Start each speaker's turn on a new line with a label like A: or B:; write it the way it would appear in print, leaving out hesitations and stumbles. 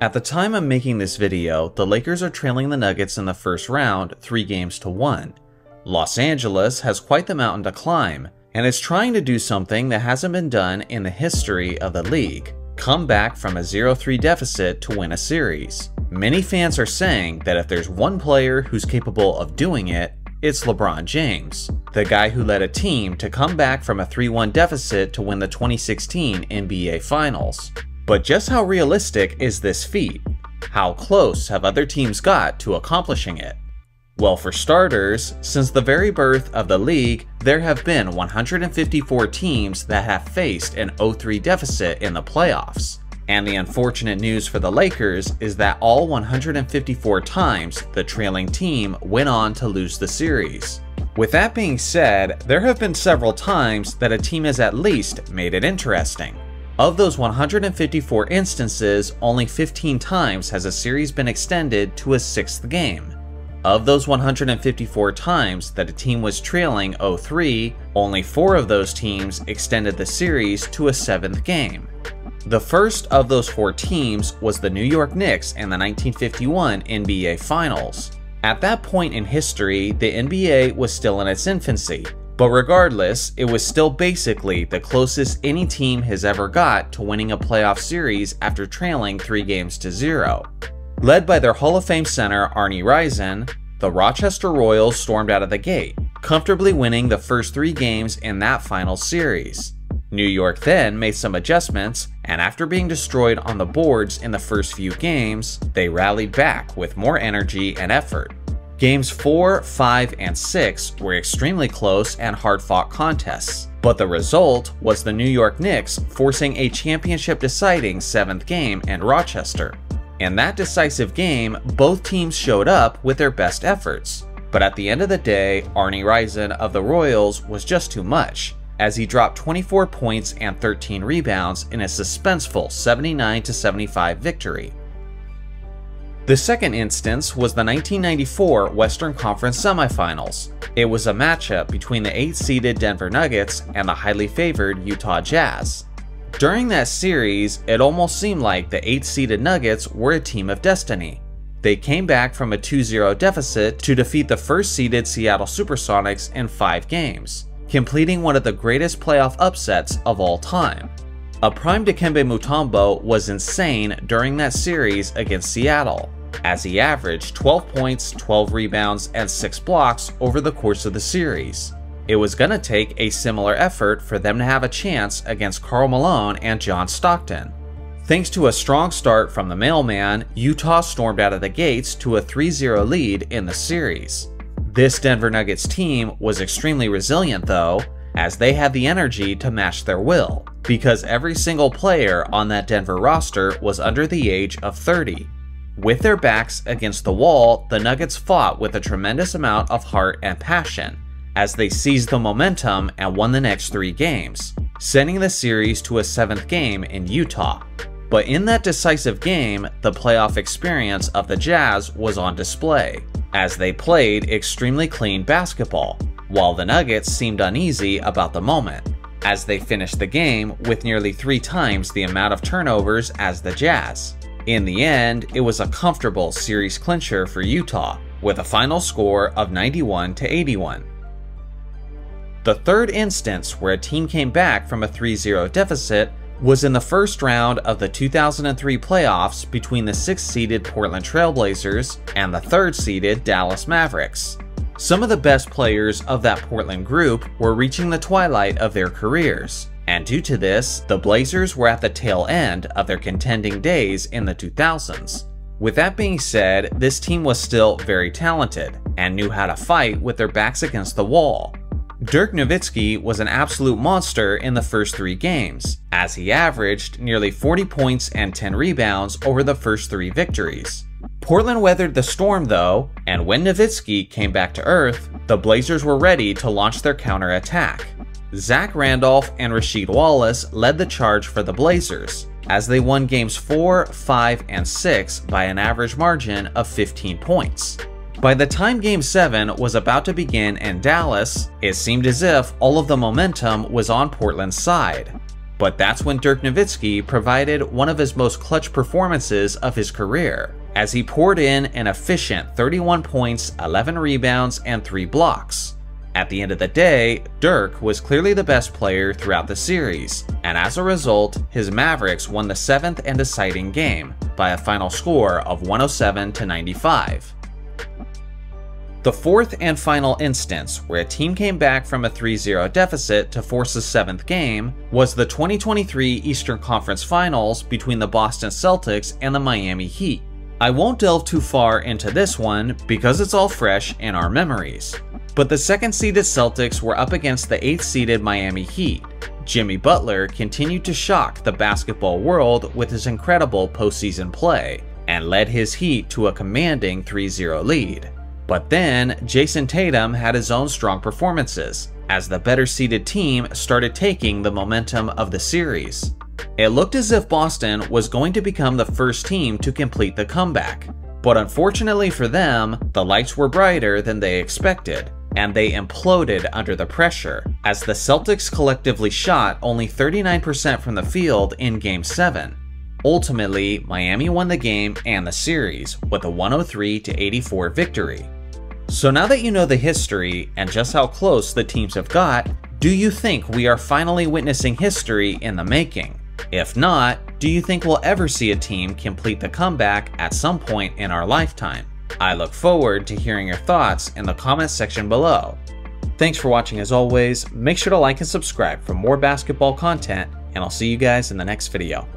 A: At the time I'm making this video, the Lakers are trailing the Nuggets in the first round 3-1. Los Angeles has quite the mountain to climb, and is trying to do something that hasn't been done in the history of the league: come back from a 0-3 deficit to win a series. Many fans are saying that if there's one player who's capable of doing it, it's LeBron James, the guy who led a team to come back from a 3-1 deficit to win the 2016 NBA Finals. But just how realistic is this feat? How close have other teams got to accomplishing it? Well, for starters, since the very birth of the league, there have been 154 teams that have faced an 0-3 deficit in the playoffs. And the unfortunate news for the Lakers is that all 154 times the trailing team went on to lose the series. With that being said, there have been several times that a team has at least made it interesting. Of those 154 instances, only 15 times has a series been extended to a 6th game. Of those 154 times that a team was trailing 0-3, only 4 of those teams extended the series to a 7th game. The first of those 4 teams was the New York Knicks in the 1951 NBA Finals. At that point in history, the NBA was still in its infancy, but regardless, it was still basically the closest any team has ever got to winning a playoff series after trailing 3-0. Led by their Hall of Fame center Arnie Rison, the Rochester Royals stormed out of the gate, comfortably winning the first 3 games in that final series. New York then made some adjustments, and after being destroyed on the boards in the first few games, they rallied back with more energy and effort. Games 4, 5, and 6 were extremely close and hard-fought contests, but the result was the New York Knicks forcing a championship-deciding 7th game in Rochester. In that decisive game, both teams showed up with their best efforts, but at the end of the day, Arnie Rison of the Royals was just too much, as he dropped 24 points and 13 rebounds in a suspenseful 79-75 victory. The second instance was the 1994 Western Conference Semifinals. It was a matchup between the 8-seeded Denver Nuggets and the highly favored Utah Jazz. During that series, it almost seemed like the 8-seeded Nuggets were a team of destiny. They came back from a 2-0 deficit to defeat the first-seeded Seattle Supersonics in 5 games, completing one of the greatest playoff upsets of all time. A prime Dikembe Mutombo was insane during that series against Seattle, as he averaged 12 points, 12 rebounds, and 6 blocks over the course of the series. It was gonna take a similar effort for them to have a chance against Karl Malone and John Stockton. Thanks to a strong start from the mailman, Utah stormed out of the gates to a 3-0 lead in the series. This Denver Nuggets team was extremely resilient though, as they had the energy to match their will, because every single player on that Denver roster was under the age of 30. With their backs against the wall, the Nuggets fought with a tremendous amount of heart and passion, as they seized the momentum and won the next 3 games, sending the series to a 7th game in Utah. But in that decisive game, the playoff experience of the Jazz was on display, as they played extremely clean basketball, while the Nuggets seemed uneasy about the moment, as they finished the game with nearly 3 times the amount of turnovers as the Jazz. In the end, it was a comfortable series clincher for Utah, with a final score of 91-81. The third instance where a team came back from a 3-0 deficit was in the first round of the 2003 playoffs between the 6th-seeded Portland Trail Blazers and the 3rd-seeded Dallas Mavericks. Some of the best players of that Portland group were reaching the twilight of their careers, and due to this, the Blazers were at the tail end of their contending days in the 2000s. With that being said, this team was still very talented and knew how to fight with their backs against the wall. Dirk Nowitzki was an absolute monster in the first 3 games, as he averaged nearly 40 points and 10 rebounds over the first 3 victories. Portland weathered the storm though, and when Nowitzki came back to earth, the Blazers were ready to launch their counterattack. Zach Randolph and Rasheed Wallace led the charge for the Blazers, as they won games 4, 5, and 6 by an average margin of 15 points. By the time Game 7 was about to begin in Dallas, it seemed as if all of the momentum was on Portland's side. But that's when Dirk Nowitzki provided one of his most clutch performances of his career, as he poured in an efficient 31 points, 11 rebounds, and 3 blocks. At the end of the day, Dirk was clearly the best player throughout the series, and as a result, his Mavericks won the 7th and deciding game by a final score of 107-95. The fourth and final instance where a team came back from a 3-0 deficit to force a 7th game was the 2023 Eastern Conference Finals between the Boston Celtics and the Miami Heat. I won't delve too far into this one because it's all fresh in our memories. But the 2nd-seeded Celtics were up against the 8th-seeded Miami Heat. Jimmy Butler continued to shock the basketball world with his incredible postseason play and led his Heat to a commanding 3-0 lead. But then, Jason Tatum had his own strong performances, as the better-seeded team started taking the momentum of the series. It looked as if Boston was going to become the first team to complete the comeback, but unfortunately for them, the lights were brighter than they expected, and they imploded under the pressure, as the Celtics collectively shot only 39% from the field in Game 7. Ultimately, Miami won the game and the series with a 103-84 victory. So now that you know the history and just how close the teams have got, do you think we are finally witnessing history in the making? If not, do you think we'll ever see a team complete the comeback at some point in our lifetime? I look forward to hearing your thoughts in the comments section below. Thanks for watching as always, make sure to like and subscribe for more basketball content, and I'll see you guys in the next video.